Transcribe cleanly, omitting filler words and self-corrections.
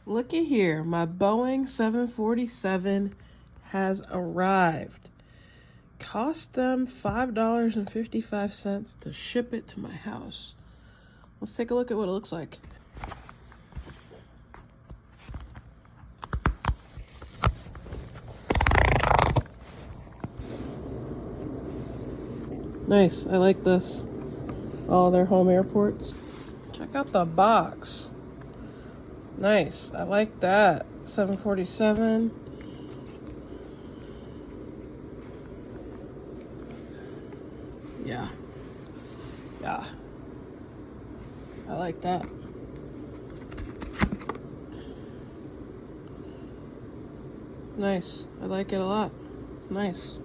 Looky here, my Boeing 747 has arrived. Cost them $5.55 to ship it to my house. Let's take a look at what it looks like. Nice, I like this. All their home airports. Check out the box. Nice, I like that. 747. Yeah. I like that. Nice, I like it a lot. It's nice.